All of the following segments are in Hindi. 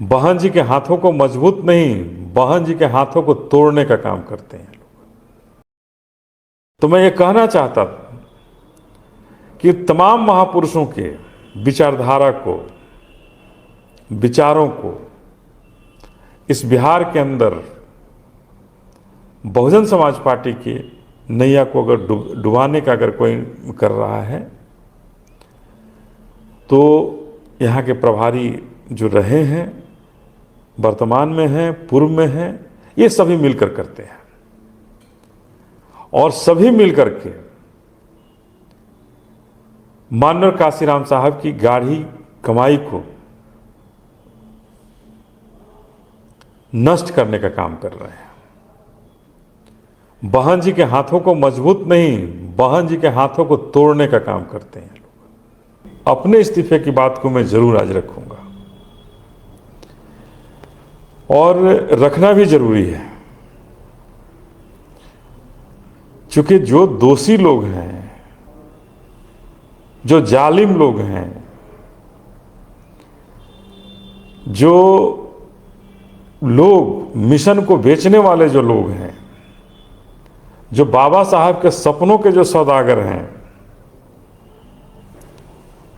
बहन जी के हाथों को मजबूत नहीं, बहन जी के हाथों को तोड़ने का काम करते हैं। तो मैं ये कहना चाहता था कि तमाम महापुरुषों के विचारधारा को, विचारों को इस बिहार के अंदर बहुजन समाज पार्टी की नैया को अगर डुबाने का अगर कोई कर रहा है तो यहाँ के प्रभारी जो रहे हैं, वर्तमान में हैं, पूर्व में हैं, ये सभी मिलकर करते हैं और सभी मिलकर के माननीय काशीराम साहब की गाढ़ी कमाई को नष्ट करने का काम कर रहे हैं। बहन जी के हाथों को मजबूत नहीं, बहन जी के हाथों को तोड़ने का काम करते हैं। अपने इस्तीफे की बात को मैं जरूर आज रखूंगा और रखना भी जरूरी है, क्योंकि जो दोषी लोग हैं, जो जालिम लोग हैं, जो लोग मिशन को बेचने वाले जो लोग हैं, जो बाबा साहब के सपनों के जो सौदागर हैं,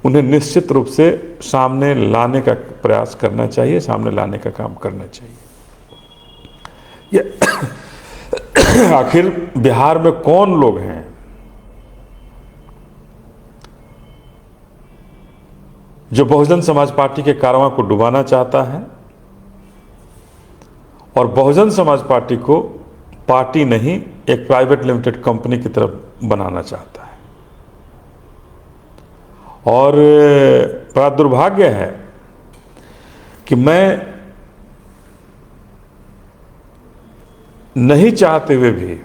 उन्हें निश्चित रूप से सामने लाने का प्रयास करना चाहिए, सामने लाने का काम करना चाहिए। ये आखिर बिहार में कौन लोग हैं जो बहुजन समाज पार्टी के कारवां को डुबाना चाहता है और बहुजन समाज पार्टी को पार्टी नहीं एक प्राइवेट लिमिटेड कंपनी की तरफ बनाना चाहता है। और बड़ा दुर्भाग्य है कि मैं नहीं चाहते हुए भी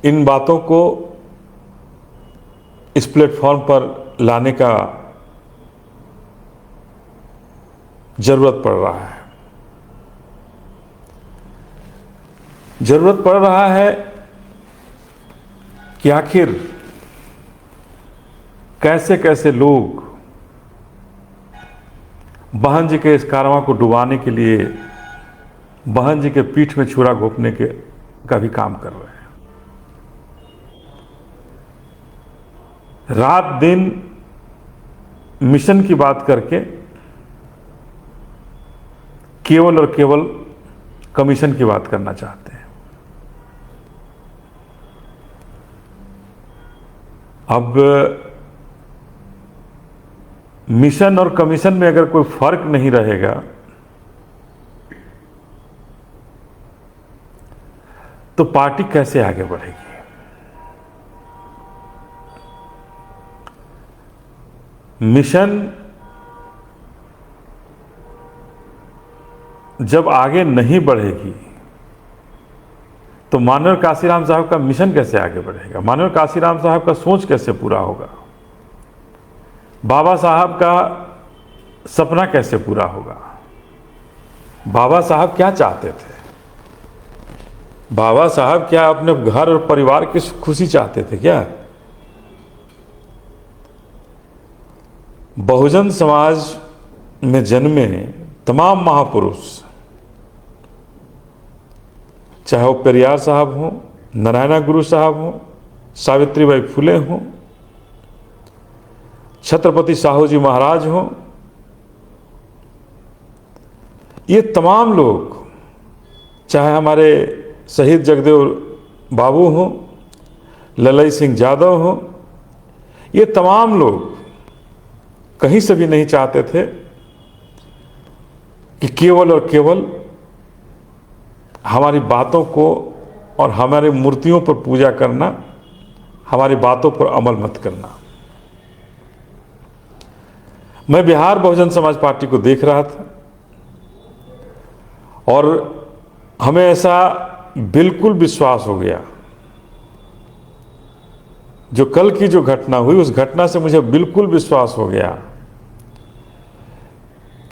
इन बातों को इस प्लेटफॉर्म पर लाने का जरूरत पड़ रहा है। जरूरत पड़ रहा है कि आखिर कैसे कैसे लोग बहन जी के इस कारवां को डुबाने के लिए बहन जी के पीठ में छुरा घोंपने के का भी काम कर रहे हैं। रात दिन मिशन की बात करके केवल और केवल कमीशन की बात करना चाहते हैं। अब मिशन और कमीशन में अगर कोई फर्क नहीं रहेगा तो पार्टी कैसे आगे बढ़ेगी? मिशन जब आगे नहीं बढ़ेगी तो माननीय काशीराम साहब का मिशन कैसे आगे बढ़ेगा? माननीय काशीराम साहब का सोच कैसे पूरा होगा? बाबा साहब का सपना कैसे पूरा होगा? बाबा साहब क्या चाहते थे? बाबा साहब क्या अपने घर और परिवार की खुशी चाहते थे क्या? बहुजन समाज में जन्मे तमाम महापुरुष, चाहे वो पेरियार साहब हों, नारायण गुरु साहब हों, सावित्रीबाई फुले हों, छत्रपति साहू जी महाराज हों, ये तमाम लोग, चाहे हमारे शहीद जगदेव बाबू हों, ललई सिंह यादव हों, ये तमाम लोग कहीं से भी नहीं चाहते थे कि केवल और केवल हमारी बातों को और हमारी मूर्तियों पर पूजा करना, हमारी बातों पर अमल मत करना। मैं बिहार बहुजन समाज पार्टी को देख रहा था और हमें ऐसा बिल्कुल विश्वास हो गया, जो कल की जो घटना हुई उस घटना से मुझे बिल्कुल विश्वास हो गया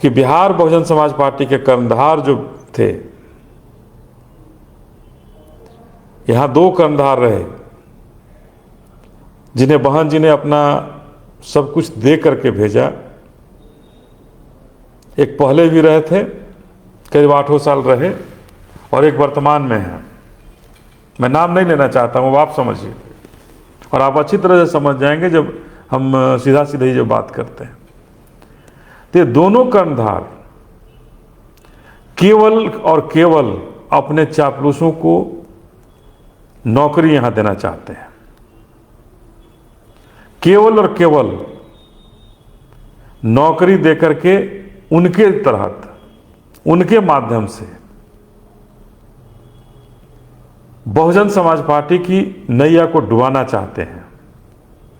कि बिहार बहुजन समाज पार्टी के कर्णधार जो थे, यहां दो कर्णधार रहे जिन्हें बहन जी ने अपना सब कुछ दे करके भेजा, एक पहले भी रहे थे, करीब 8 साल रहे, और एक वर्तमान में है। मैं नाम नहीं लेना चाहता हूँ, आप समझिए, और आप अच्छी तरह से समझ जाएंगे जब हम सीधा सीधा ही जब बात करते हैं। तो ये दोनों कर्णधार केवल और केवल अपने चापलूसों को नौकरी यहां देना चाहते हैं, केवल और केवल नौकरी देकर के उनके तहत, उनके माध्यम से बहुजन समाज पार्टी की नैया को डुबाना चाहते हैं,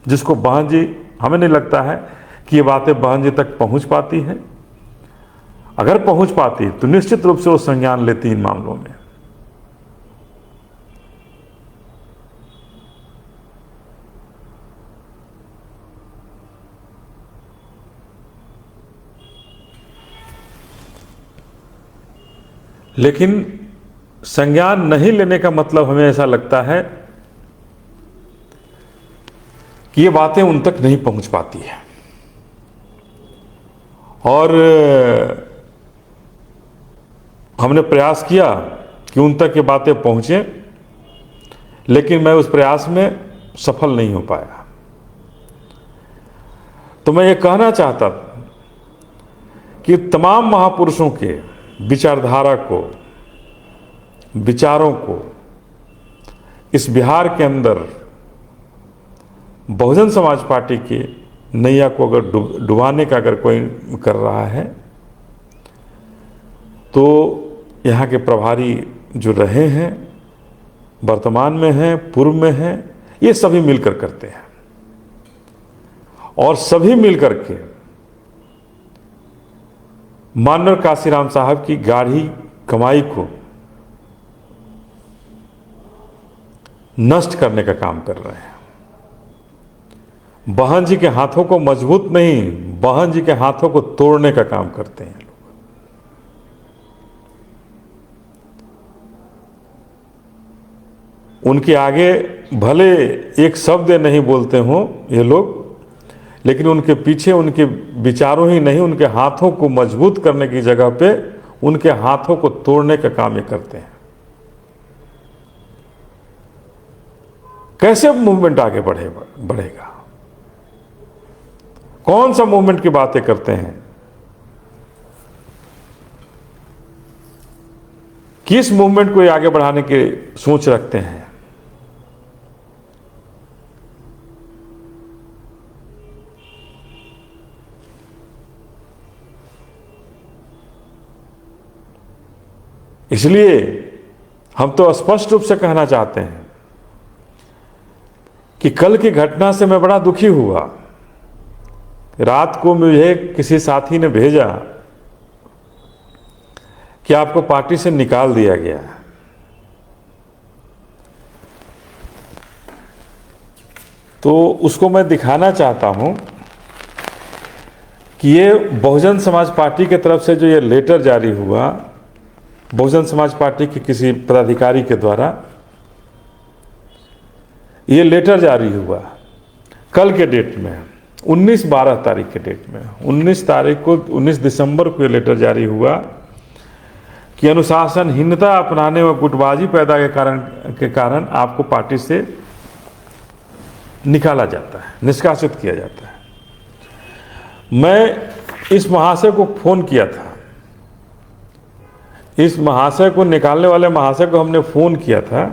जिसको बहन जी, हमें नहीं लगता है कि ये बातें बहन जी तक पहुंच पाती हैं। अगर पहुंच पाती तो निश्चित रूप से वो संज्ञान लेती इन मामलों में। लेकिन संज्ञान नहीं लेने का मतलब हमें ऐसा लगता है कि ये बातें उन तक नहीं पहुंच पाती है, और हमने प्रयास किया कि उन तक ये बातें पहुंचे, लेकिन मैं उस प्रयास में सफल नहीं हो पाया। तो मैं ये कहना चाहता था कि तमाम महापुरुषों के विचारधारा को, विचारों को इस बिहार के अंदर बहुजन समाज पार्टी के नैया को अगर डुबाने का अगर कोई कर रहा है, तो यहाँ के प्रभारी जो रहे हैं, वर्तमान में हैं, पूर्व में हैं, ये सभी मिलकर करते हैं, और सभी मिलकर के माननीय काशीराम साहब की गाढ़ी कमाई को नष्ट करने का काम कर रहे हैं। बहन जी के हाथों को मजबूत नहीं, बहन जी के हाथों को तोड़ने का काम करते हैं लोग। उनके आगे भले एक शब्द नहीं बोलते हों ये लोग, लेकिन उनके पीछे उनके विचारों ही नहीं, उनके हाथों को मजबूत करने की जगह पे उनके हाथों को तोड़ने का काम ये करते हैं। कैसे मूवमेंट आगे बढ़ेगा? कौन सा मूवमेंट की बातें करते हैं? किस मूवमेंट को ये आगे बढ़ाने की सोच रखते हैं? इसलिए हम तो स्पष्ट रूप से कहना चाहते हैं कि कल की घटना से मैं बड़ा दुखी हुआ। रात को मुझे किसी साथी ने भेजा कि आपको पार्टी से निकाल दिया गया। तो उसको मैं दिखाना चाहता हूं कि ये बहुजन समाज पार्टी की तरफ से जो ये लेटर जारी हुआ, बहुजन समाज पार्टी के किसी पदाधिकारी के द्वारा ये लेटर जारी हुआ कल के डेट में, 19/12 तारीख के डेट में, 19 दिसंबर को ये लेटर जारी हुआ कि अनुशासनहीनता अपनाने व गुटबाजी पैदा के कारण आपको पार्टी से निकाला जाता है, निष्कासित किया जाता है। मैं इस महाशय को फोन किया था, इस महाशय को, निकालने वाले महाशय को हमने फोन किया था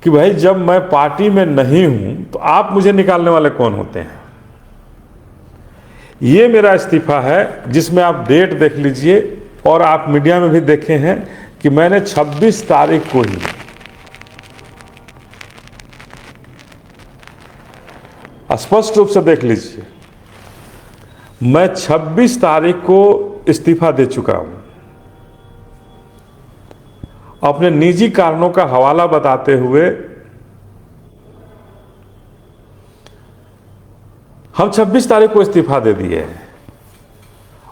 कि भाई जब मैं पार्टी में नहीं हूं तो आप मुझे निकालने वाले कौन होते हैं? ये मेरा इस्तीफा है, जिसमें आप डेट देख लीजिए, और आप मीडिया में भी देखे हैं कि मैंने 26 तारीख को ही, स्पष्ट रूप से देख लीजिए, मैं 26 तारीख को इस्तीफा दे चुका हूं, अपने निजी कारणों का हवाला बताते हुए। हम 26 तारीख को इस्तीफा दे दिए हैं,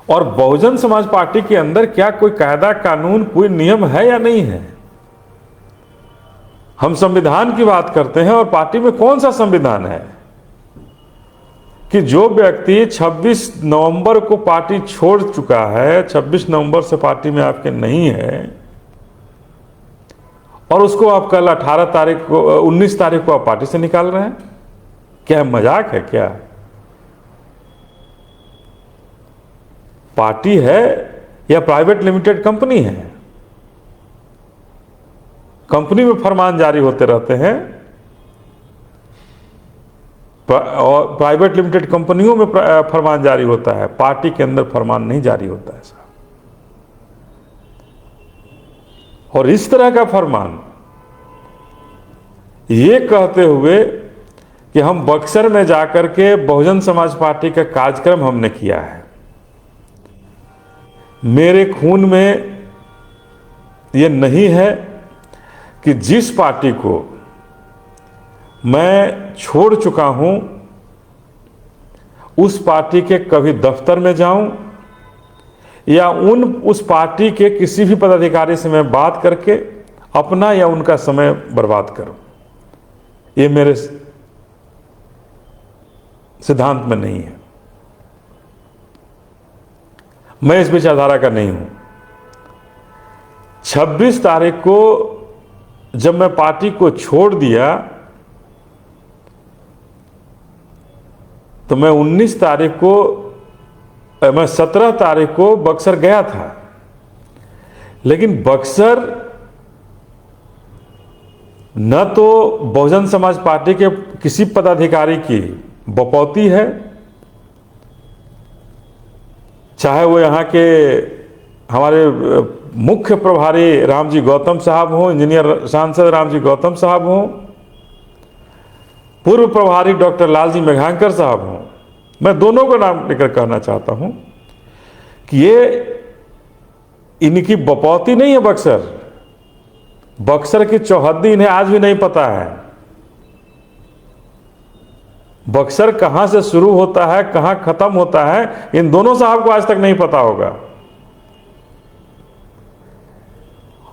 और बहुजन समाज पार्टी के अंदर क्या कोई कायदा कानून, कोई नियम है या नहीं है? हम संविधान की बात करते हैं, और पार्टी में कौन सा संविधान है? कि जो व्यक्ति 26 नवंबर को पार्टी छोड़ चुका है, 26 नवंबर से पार्टी में आपके नहीं है, और उसको आप कल 18 तारीख को 19 तारीख को आप पार्टी से निकाल रहे हैं, क्या मजाक है क्या? पार्टी है या प्राइवेट लिमिटेड कंपनी है? कंपनी में फरमान जारी होते रहते हैं, और प्राइवेट लिमिटेड कंपनियों में फरमान जारी होता है, पार्टी के अंदर फरमान नहीं जारी होता है साहब। और इस तरह का फरमान ये कहते हुए कि हम बक्सर में जाकर के बहुजन समाज पार्टी का कार्यक्रम हमने किया है, मेरे खून में ये नहीं है कि जिस पार्टी को मैं छोड़ चुका हूं उस पार्टी के कभी दफ्तर में जाऊं या उस पार्टी के किसी भी पदाधिकारी से मैं बात करके अपना या उनका समय बर्बाद करूं। ये मेरे सिद्धांत में नहीं है, मैं इस विचारधारा का नहीं हूं। 26 तारीख को जब मैं पार्टी को छोड़ दिया तो मैं 19 तारीख को, मैं 17 तारीख को बक्सर गया था, लेकिन बक्सर न तो बहुजन समाज पार्टी के किसी पदाधिकारी की बपौती है, चाहे वो यहाँ के हमारे मुख्य प्रभारी रामजी गौतम साहब हों, इंजीनियर सांसद रामजी गौतम साहब हों, पूर्व प्रभारी डॉक्टर लालजी मेघांकर साहब हों, मैं दोनों का नाम लेकर कहना चाहता हूं कि ये इनकी बपौती नहीं है। बक्सर की चौहद्दी इन्हें आज भी नहीं पता है। बक्सर कहां से शुरू होता है, कहां खत्म होता है, इन दोनों साहब को आज तक नहीं पता होगा।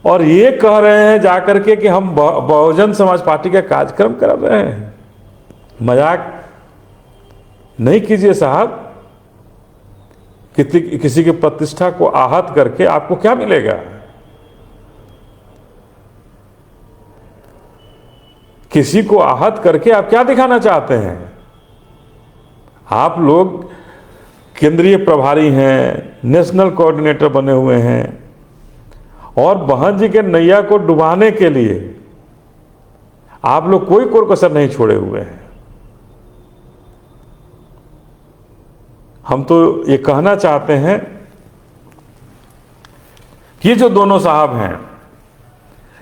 और ये कह रहे हैं जाकर के कि हम बहुजन समाज पार्टी का कार्यक्रम कर रहे हैं। मजाक नहीं कीजिए साहब। किसी की प्रतिष्ठा को आहत करके आपको क्या मिलेगा? किसी को आहत करके आप क्या दिखाना चाहते हैं? आप लोग केंद्रीय प्रभारी हैं, नेशनल कोऑर्डिनेटर बने हुए हैं, और बहन जी के नैया को डुबाने के लिए आप लोग कोई कसर नहीं छोड़े हुए हैं। हम तो ये कहना चाहते हैं कि ये जो दोनों साहब हैं,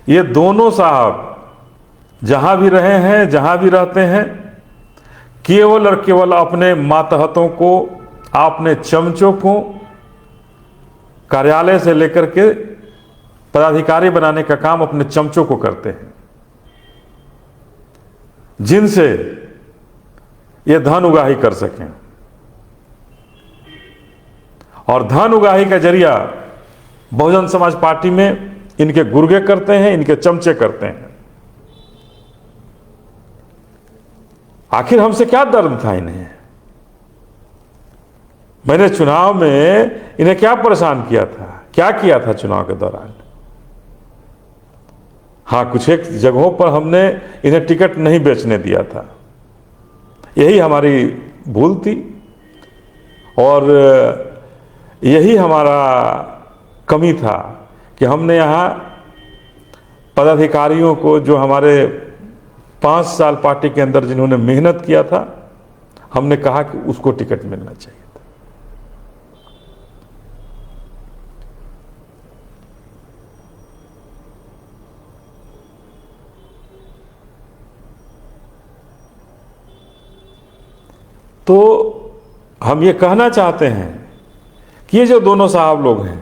ये दोनों साहब जहां भी रहे हैं, जहां भी रहते हैं, केवल और केवल अपने मातहतों को, अपने चमचों को कार्यालय से लेकर के पदाधिकारी बनाने का काम अपने चमचों को करते हैं, जिनसे ये धन उगाही कर सकें। और धन उगाही का जरिया बहुजन समाज पार्टी में इनके गुर्गे करते हैं, इनके चमचे करते हैं। आखिर हमसे क्या दर्द था इन्हें? मैंने चुनाव में इन्हें क्या परेशान किया था, क्या किया था चुनाव के दौरान? हाँ, कुछ एक जगहों पर हमने इन्हें टिकट नहीं बेचने दिया था, यही हमारी भूल थी, और यही हमारा कमी था कि हमने यहाँ पदाधिकारियों को, जो हमारे 5 साल पार्टी के अंदर जिन्होंने मेहनत किया था, हमने कहा कि उसको टिकट मिलना चाहिए था। तो हम ये कहना चाहते हैं कि ये जो दोनों साहब लोग हैं,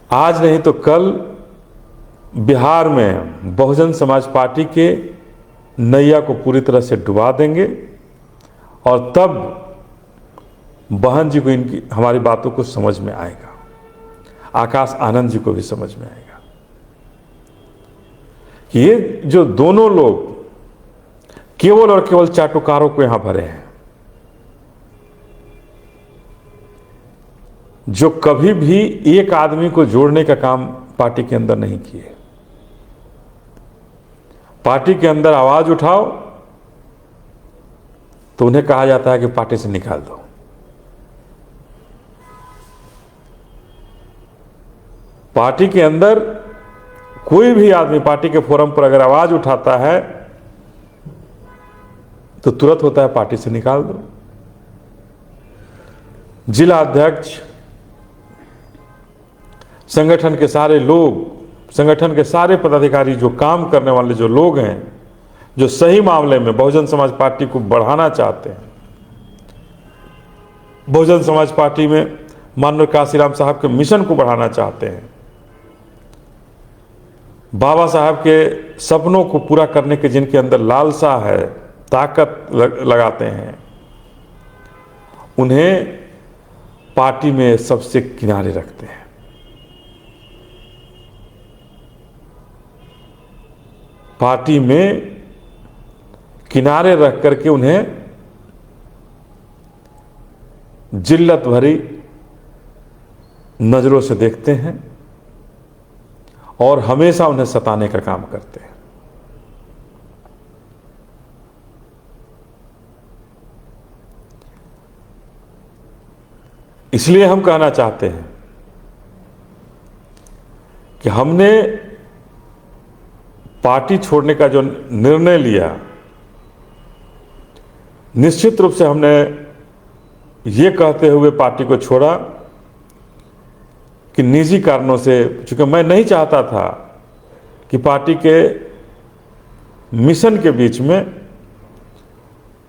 आज नहीं तो कल बिहार में बहुजन समाज पार्टी के नैया को पूरी तरह से डुबा देंगे, और तब बहन जी को इनकी हमारी बातों को समझ में आएगा, आकाश आनंद जी को भी समझ में आएगा कि ये जो दोनों लोग केवल और केवल चाटुकारों को यहां भरे हैं, जो कभी भी एक आदमी को जोड़ने का काम पार्टी के अंदर नहीं किए। पार्टी के अंदर आवाज उठाओ तो उन्हें कहा जाता है कि पार्टी से निकाल दो। पार्टी के अंदर कोई भी आदमी पार्टी के फोरम पर अगर आवाज उठाता है तो तुरंत होता है पार्टी से निकाल दो। जिला अध्यक्ष, संगठन के सारे लोग, संगठन के सारे पदाधिकारी, जो काम करने वाले जो लोग हैं, जो सही मामले में बहुजन समाज पार्टी को बढ़ाना चाहते हैं, बहुजन समाज पार्टी में माननीय काशीराम साहब के मिशन को बढ़ाना चाहते हैं, बाबा साहब के सपनों को पूरा करने के जिनके अंदर लालसा है, ताकत लगाते हैं, उन्हें पार्टी में सबसे किनारे रखते हैं। पार्टी में किनारे रख करके उन्हें जिल्लत भरी नजरों से देखते हैं और हमेशा उन्हें सताने का काम करते हैं। इसलिए हम कहना चाहते हैं कि हमने पार्टी छोड़ने का जो निर्णय लिया, निश्चित रूप से हमने ये कहते हुए पार्टी को छोड़ा कि निजी कारणों से, चूंकि मैं नहीं चाहता था कि पार्टी के मिशन के बीच में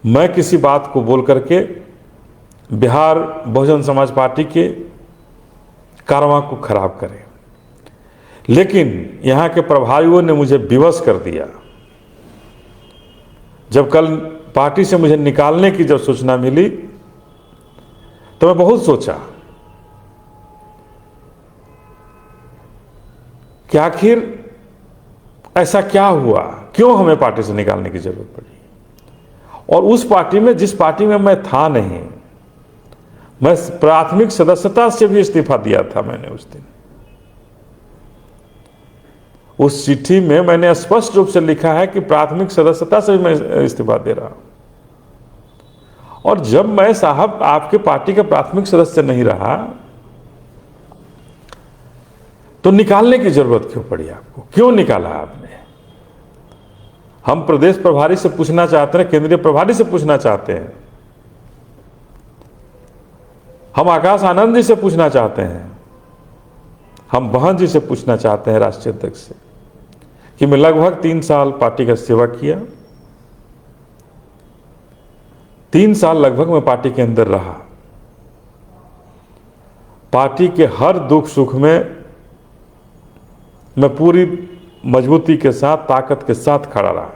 मैं किसी बात को बोल करके बिहार बहुजन समाज पार्टी के कारवां को खराब करें। लेकिन यहाँ के प्रभारियों ने मुझे विवश कर दिया। जब कल पार्टी से मुझे निकालने की जब सूचना मिली तो मैं बहुत सोचा कि आखिर ऐसा क्या हुआ, क्यों हमें पार्टी से निकालने की जरूरत पड़ी। और उस पार्टी में, जिस पार्टी में मैं था नहीं, मैं प्राथमिक सदस्यता से भी इस्तीफा दिया था मैंने उस दिन। उस चिट्ठी में मैंने स्पष्ट रूप से लिखा है कि प्राथमिक सदस्यता से भी मैं इस्तीफा दे रहा हूं। और जब मैं साहब आपके पार्टी का प्राथमिक सदस्य नहीं रहा तो निकालने की जरूरत क्यों पड़ी आपको, क्यों निकाला आपने? हम प्रदेश प्रभारी से पूछना चाहते हैं, केंद्रीय प्रभारी से पूछना चाहते हैं, हम आकाश आनंद जी से पूछना चाहते हैं, हम बहन जी से पूछना चाहते हैं, राष्ट्रीय अध्यक्ष से, कि मैं लगभग 3 साल पार्टी का सेवा किया, 3 साल लगभग मैं पार्टी के अंदर रहा, पार्टी के हर दुख सुख में मैं पूरी मजबूती के साथ, ताकत के साथ खड़ा रहा।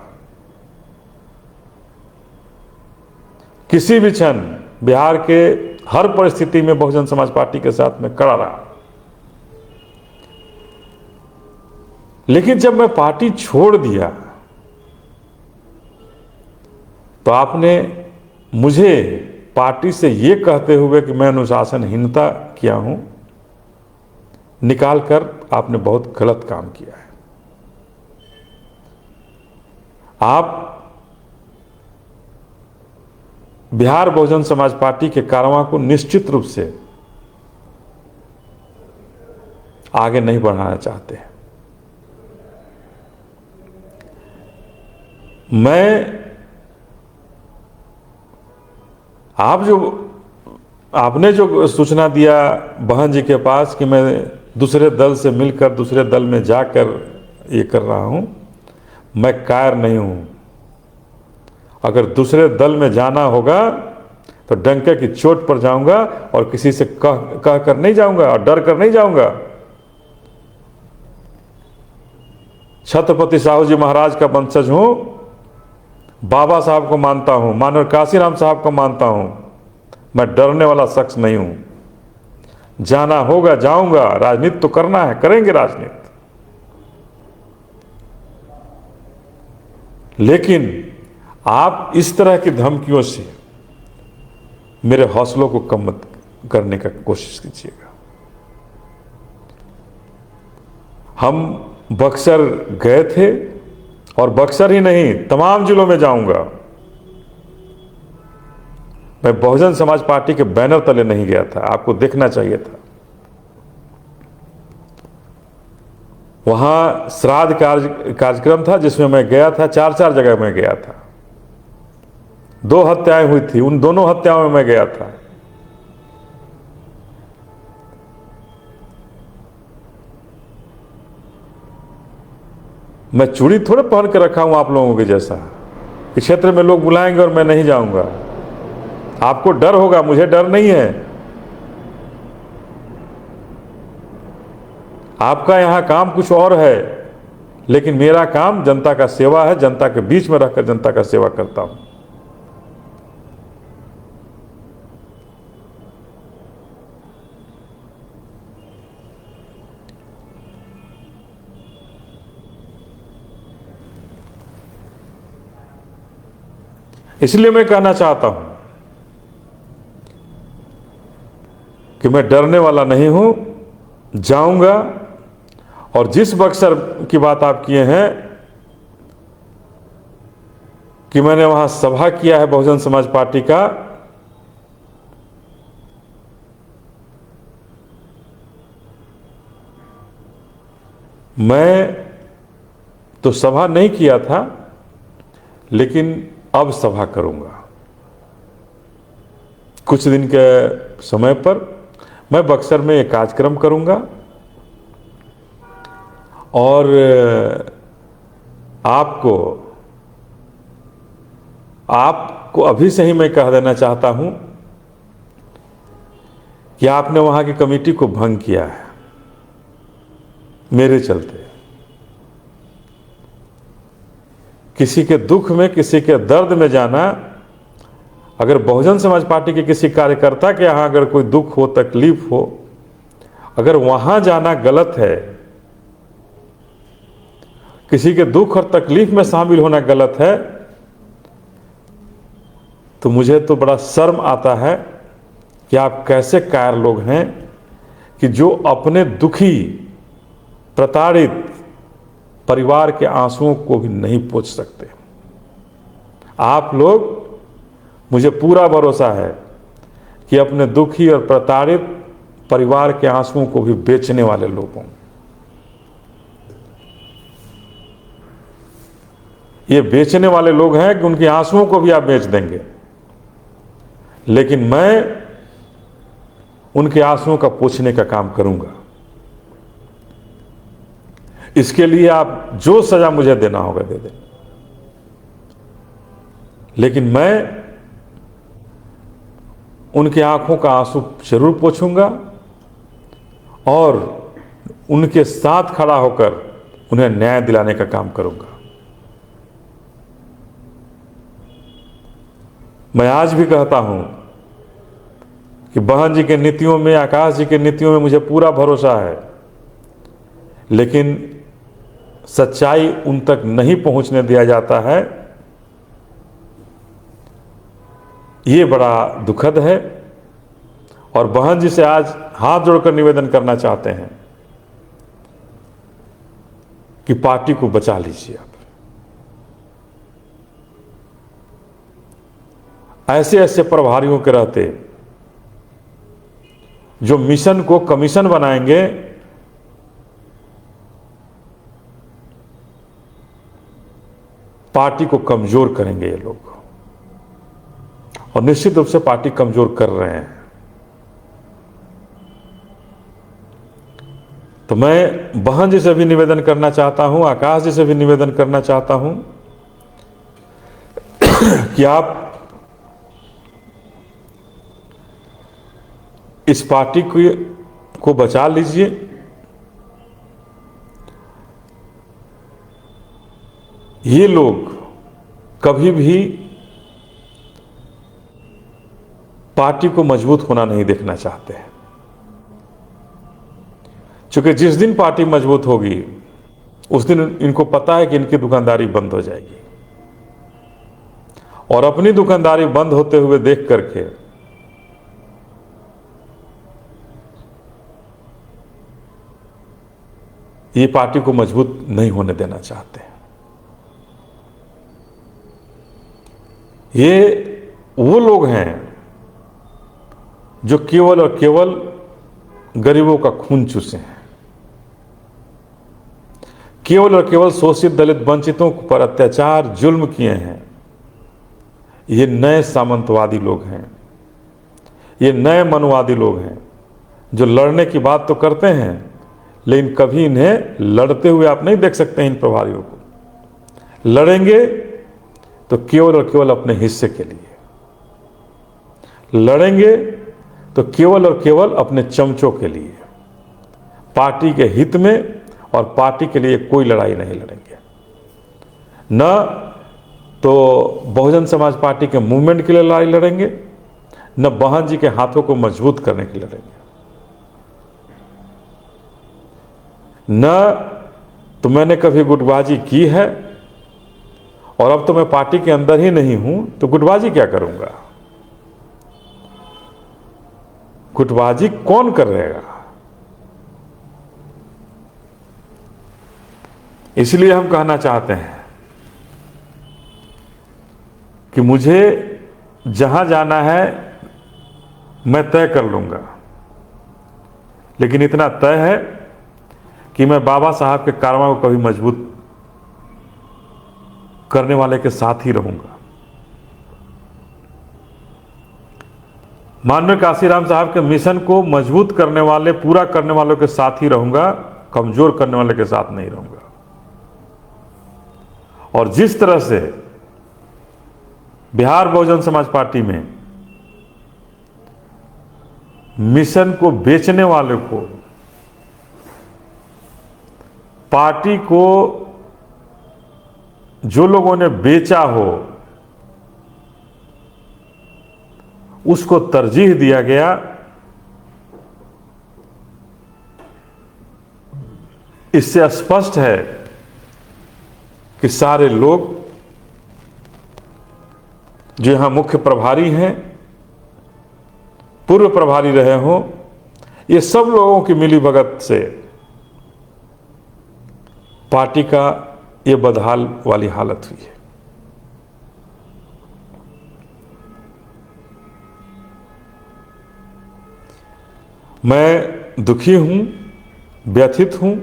किसी भी क्षण बिहार के हर परिस्थिति में बहुजन समाज पार्टी के साथ मैं खड़ा रहा। लेकिन जब मैं पार्टी छोड़ दिया तो आपने मुझे पार्टी से यह कहते हुए कि मैं अनुशासनहीनता किया हूं, निकालकर आपने बहुत गलत काम किया है। आप बिहार बहुजन समाज पार्टी के कारवां को निश्चित रूप से आगे नहीं बढ़ाना चाहते हैं। आपने जो सूचना दिया बहन जी के पास कि मैं दूसरे दल से मिलकर दूसरे दल में जाकर ये कर रहा हूं, मैं कायर नहीं हूं। अगर दूसरे दल में जाना होगा तो डंके की चोट पर जाऊंगा और किसी से कह कर नहीं जाऊंगा और डर कर नहीं जाऊंगा। छत्रपति साहू जी महाराज का वंशज हूं, बाबा साहब को मानता हूं, माननीय काशीराम साहब को मानता हूं। मैं डरने वाला शख्स नहीं हूं। जाना होगा जाऊंगा, राजनीति तो करना है, करेंगे राजनीति। लेकिन आप इस तरह की धमकियों से मेरे हौसलों को कम मत करने का कोशिश कीजिएगा। हम बक्सर गए थे और बक्सर ही नहीं तमाम जिलों में जाऊंगा। मैं बहुजन समाज पार्टी के बैनर तले नहीं गया था, आपको देखना चाहिए था। वहां श्राद्ध कार्यक्रम था जिसमें मैं गया था, 4 जगह मैं गया था। 2 हत्याएं हुई थी, उन दोनों हत्याओं में मैं गया था। मैं चूड़ी थोड़े पहन कर रखा हूं आप लोगों के जैसा कि क्षेत्र में लोग बुलाएंगे और मैं नहीं जाऊंगा। आपको डर होगा, मुझे डर नहीं है। आपका यहां काम कुछ और है, लेकिन मेरा काम जनता का सेवा है। जनता के बीच में रहकर जनता का सेवा करता हूं। इसलिए मैं कहना चाहता हूं कि मैं डरने वाला नहीं हूं, जाऊंगा। और जिस बक्सर की बात आप किए हैं कि मैंने वहां सभा किया है बहुजन समाज पार्टी का, मैं तो सभा नहीं किया था, लेकिन अब सभा करूंगा। कुछ दिन के समय पर मैं बक्सर में एक कार्यक्रम करूंगा और आपको अभी से ही मैं कह देना चाहता हूं कि आपने वहां की कमेटी को भंग किया है मेरे चलते। किसी के दुख में, किसी के दर्द में जाना, अगर बहुजन समाज पार्टी के किसी कार्यकर्ता के यहां अगर कोई दुख हो, तकलीफ हो, अगर वहां जाना गलत है, किसी के दुख और तकलीफ में शामिल होना गलत है, तो मुझे तो बड़ा शर्म आता है कि आप कैसे कायर लोग हैं कि जो अपने दुखी, प्रताड़ित परिवार के आंसुओं को भी नहीं पोंछ सकते। आप लोग, मुझे पूरा भरोसा है कि अपने दुखी और प्रताड़ित परिवार के आंसुओं को भी बेचने वाले लोग हों। ये बेचने वाले लोग हैं कि उनके आंसुओं को भी आप बेच देंगे, लेकिन मैं उनके आंसुओं का पोंछने का काम करूंगा। इसके लिए आप जो सजा मुझे देना होगा दे दें, लेकिन मैं उनकी आंखों का आंसू जरूर पोंछूंगा और उनके साथ खड़ा होकर उन्हें न्याय दिलाने का काम करूंगा। मैं आज भी कहता हूं कि बहन जी के नीतियों में, आकाश जी के नीतियों में मुझे पूरा भरोसा है, लेकिन सच्चाई उन तक नहीं पहुंचने दिया जाता है। ये बड़ा दुखद है और बहन जी से आज हाथ जोड़कर निवेदन करना चाहते हैं कि पार्टी को बचा लीजिए। आप ऐसे ऐसे प्रभारियों के रहते जो मिशन को कमीशन बनाएंगे, पार्टी को कमजोर करेंगे ये लोग, और निश्चित रूप से पार्टी कमजोर कर रहे हैं। तो मैं बहन जी से भी निवेदन करना चाहता हूं, आकाश जी से भी निवेदन करना चाहता हूं कि आप इस पार्टी को बचा लीजिए। ये लोग कभी भी पार्टी को मजबूत होना नहीं देखना चाहते हैं, क्योंकि जिस दिन पार्टी मजबूत होगी उस दिन इनको पता है कि इनकी दुकानदारी बंद हो जाएगी, और अपनी दुकानदारी बंद होते हुए देख करके ये पार्टी को मजबूत नहीं होने देना चाहते। ये वो लोग हैं जो केवल और केवल गरीबों का खून चूसे हैं, केवल और केवल शोषित दलित वंचितों पर अत्याचार जुल्म किए हैं। ये नए सामंतवादी लोग हैं, ये नए मनवादी लोग हैं जो लड़ने की बात तो करते हैं, लेकिन कभी इन्हें लड़ते हुए आप नहीं देख सकते हैं। इन प्रभारियों को लड़ेंगे तो केवल और केवल अपने हिस्से के लिए, लड़ेंगे तो केवल और केवल अपने चमचों के लिए, पार्टी के हित में और पार्टी के लिए कोई लड़ाई नहीं लड़ेंगे। न तो बहुजन समाज पार्टी के मूवमेंट के लिए लड़ाई लड़ेंगे, न बहन जी के हाथों को मजबूत करने के लिए लड़ेंगे, न तो मैंने कभी गुटबाजी की है और अब तो मैं पार्टी के अंदर ही नहीं हूं तो गुटबाजी क्या करूंगा। गुटबाजी कौन कर रहेगा। इसलिए हम कहना चाहते हैं कि मुझे जहां जाना है मैं तय कर लूंगा, लेकिन इतना तय है कि मैं बाबा साहब के कारवां को कभी मजबूत करने वाले के साथ ही रहूंगा। माननीय काशीराम साहब के मिशन को मजबूत करने वाले, पूरा करने वालों के साथ ही रहूंगा, कमजोर करने वाले के साथ नहीं रहूंगा। और जिस तरह से बिहार बहुजन समाज पार्टी में मिशन को बेचने वाले को, पार्टी को जो लोगों ने बेचा हो उसको तरजीह दिया गया, इससे स्पष्ट है कि सारे लोग जो यहां मुख्य प्रभारी हैं, पूर्व प्रभारी रहे हों, ये सब लोगों की मिलीभगत से पार्टी का ये बदहाल वाली हालत हुई है। मैं दुखी हूं, व्यथित हूं,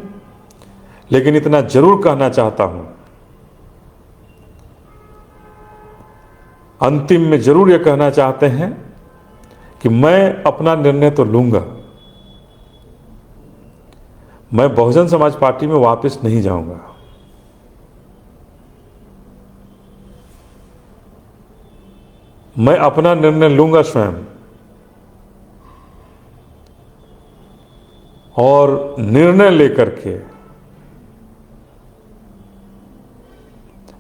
लेकिन इतना जरूर कहना चाहता हूं, अंतिम में जरूर यह कहना चाहते हैं कि मैं अपना निर्णय तो लूंगा, मैं बहुजन समाज पार्टी में वापस नहीं जाऊंगा। मैं अपना निर्णय लूंगा स्वयं, और निर्णय लेकर के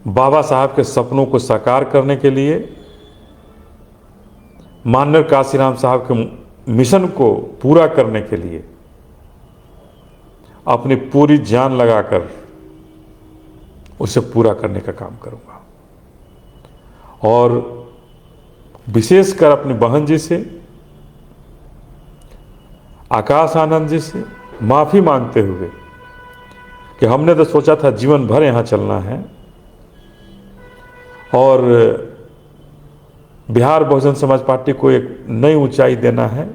बाबा साहब के सपनों को साकार करने के लिए, माननीय काशीराम साहब के मिशन को पूरा करने के लिए अपनी पूरी जान लगाकर उसे पूरा करने का काम करूंगा। और विशेषकर अपनी बहन जी से, आकाश आनंद जी से माफी मांगते हुए कि हमने तो सोचा था जीवन भर यहां चलना है और बिहार बहुजन समाज पार्टी को एक नई ऊंचाई देना है।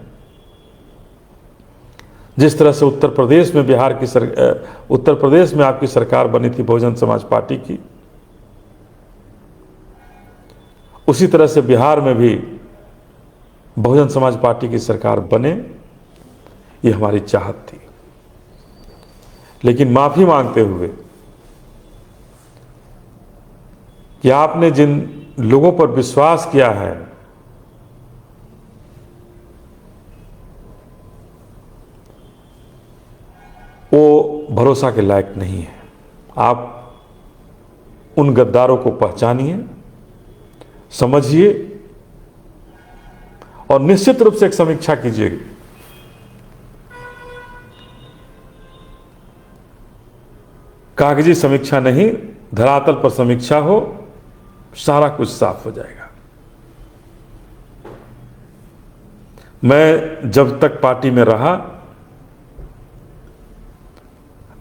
जिस तरह से उत्तर प्रदेश में आपकी सरकार बनी थी बहुजन समाज पार्टी की, उसी तरह से बिहार में भी बहुजन समाज पार्टी की सरकार बने, ये हमारी चाहत थी। लेकिन माफी मांगते हुए कि आपने जिन लोगों पर विश्वास किया है, वो भरोसा के लायक नहीं है। आप उन गद्दारों को पहचानिए, समझिए और निश्चित रूप से एक समीक्षा कीजिए। कागजी समीक्षा नहीं, धरातल पर समीक्षा हो, सारा कुछ साफ हो जाएगा। मैं जब तक पार्टी में रहा,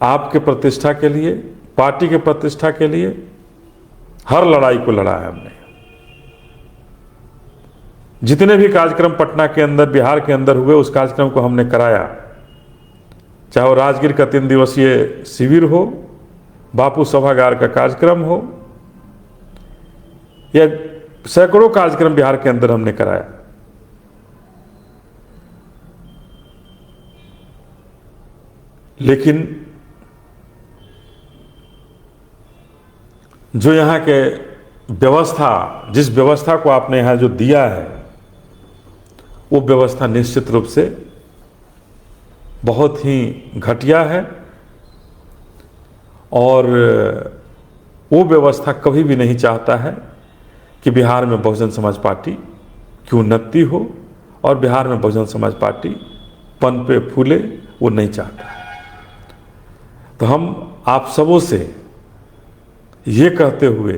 आपके प्रतिष्ठा के लिए, पार्टी के प्रतिष्ठा के लिए हर लड़ाई को लड़ा है हमने। जितने भी कार्यक्रम पटना के अंदर, बिहार के अंदर हुए, उस कार्यक्रम को हमने कराया। चाहे वो राजगीर का 3 दिवसीय शिविर हो, बापू सभागार का कार्यक्रम हो, या सैकड़ों कार्यक्रम बिहार के अंदर हमने कराया। लेकिन जो यहाँ के व्यवस्था, जिस व्यवस्था को आपने यहाँ जो दिया है, वो व्यवस्था निश्चित रूप से बहुत ही घटिया है। और वो व्यवस्था कभी भी नहीं चाहता है कि बिहार में बहुजन समाज पार्टी की उन्नति हो और बिहार में बहुजन समाज पार्टी पनपे फूले, वो नहीं चाहता है। तो हम आप सबों से ये कहते हुए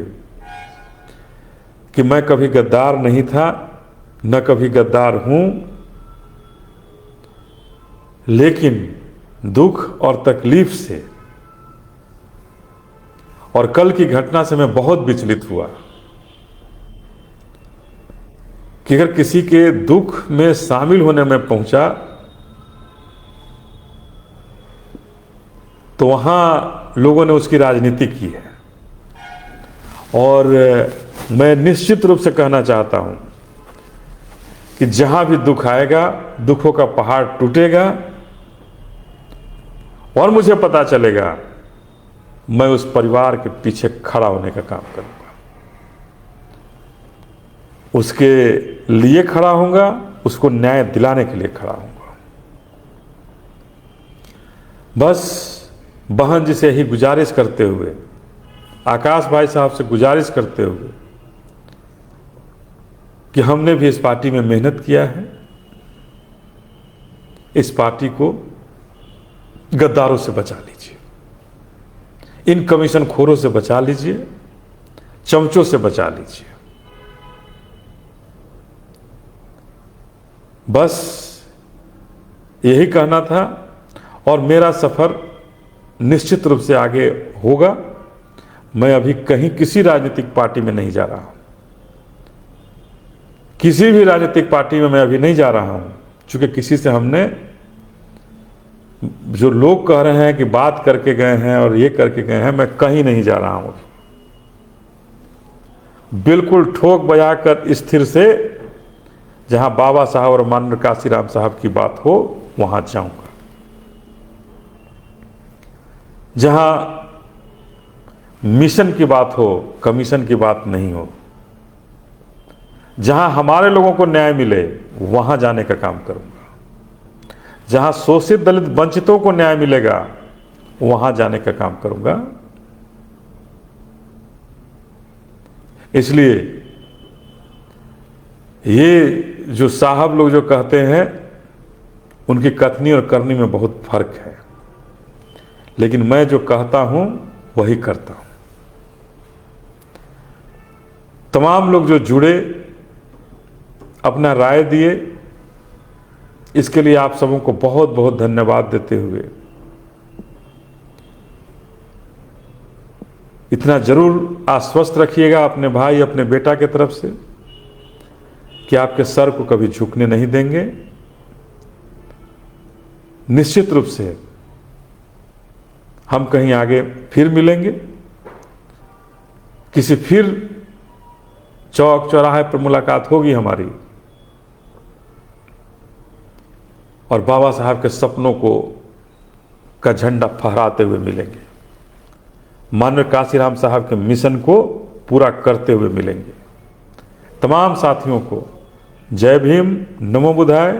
कि मैं कभी गद्दार नहीं था, न कभी गद्दार हूं, लेकिन दुख और तकलीफ से और कल की घटना से मैं बहुत विचलित हुआ कि अगर किसी के दुख में शामिल होने में पहुंचा तो वहां लोगों ने उसकी राजनीति की है। और मैं निश्चित रूप से कहना चाहता हूं कि जहां भी दुख आएगा, दुखों का पहाड़ टूटेगा और मुझे पता चलेगा, मैं उस परिवार के पीछे खड़ा होने का काम करूंगा, उसके लिए खड़ा होऊंगा, उसको न्याय दिलाने के लिए खड़ा होऊंगा। बस बहन जी से यही गुजारिश करते हुए, आकाश भाई साहब से गुजारिश करते हुए कि हमने भी इस पार्टी में मेहनत किया है, इस पार्टी को गद्दारों से बचा लीजिए, इन कमीशन खोरों से बचा लीजिए, चमचों से बचा लीजिए। बस यही कहना था। और मेरा सफर निश्चित रूप से आगे होगा। मैं अभी कहीं किसी राजनीतिक पार्टी में नहीं जा रहा हूं, किसी भी राजनीतिक पार्टी में मैं अभी नहीं जा रहा हूं, क्योंकि किसी से हमने, जो लोग कह रहे हैं कि बात करके गए हैं और ये करके गए हैं, मैं कहीं नहीं जा रहा हूं। बिल्कुल ठोक बजाकर स्थिर से जहां बाबा साहब और माननीय काशीराम साहब की बात हो वहां जाऊंगा, जहां मिशन की बात हो, कमीशन की बात नहीं हो, जहां हमारे लोगों को न्याय मिले वहां जाने का काम करूंगा, जहां शोषित दलित वंचितों को न्याय मिलेगा वहां जाने का काम करूंगा। इसलिए ये जो साहब लोग जो कहते हैं, उनकी कथनी और करनी में बहुत फर्क है, लेकिन मैं जो कहता हूं वही करता हूं। तमाम लोग जो जुड़े, अपना राय दिए, इसके लिए आप सबों को बहुत बहुत धन्यवाद देते हुए इतना जरूर आश्वस्त रखिएगा अपने भाई, अपने बेटा के तरफ से कि आपके सर को कभी झुकने नहीं देंगे। निश्चित रूप से हम कहीं आगे फिर मिलेंगे, किसी फिर चौक चौराहे पर मुलाकात होगी हमारी, और बाबा साहब के सपनों को का झंडा फहराते हुए मिलेंगे, माननीय काशीराम साहब के मिशन को पूरा करते हुए मिलेंगे। तमाम साथियों को जय भीम, नमो बुद्धाय।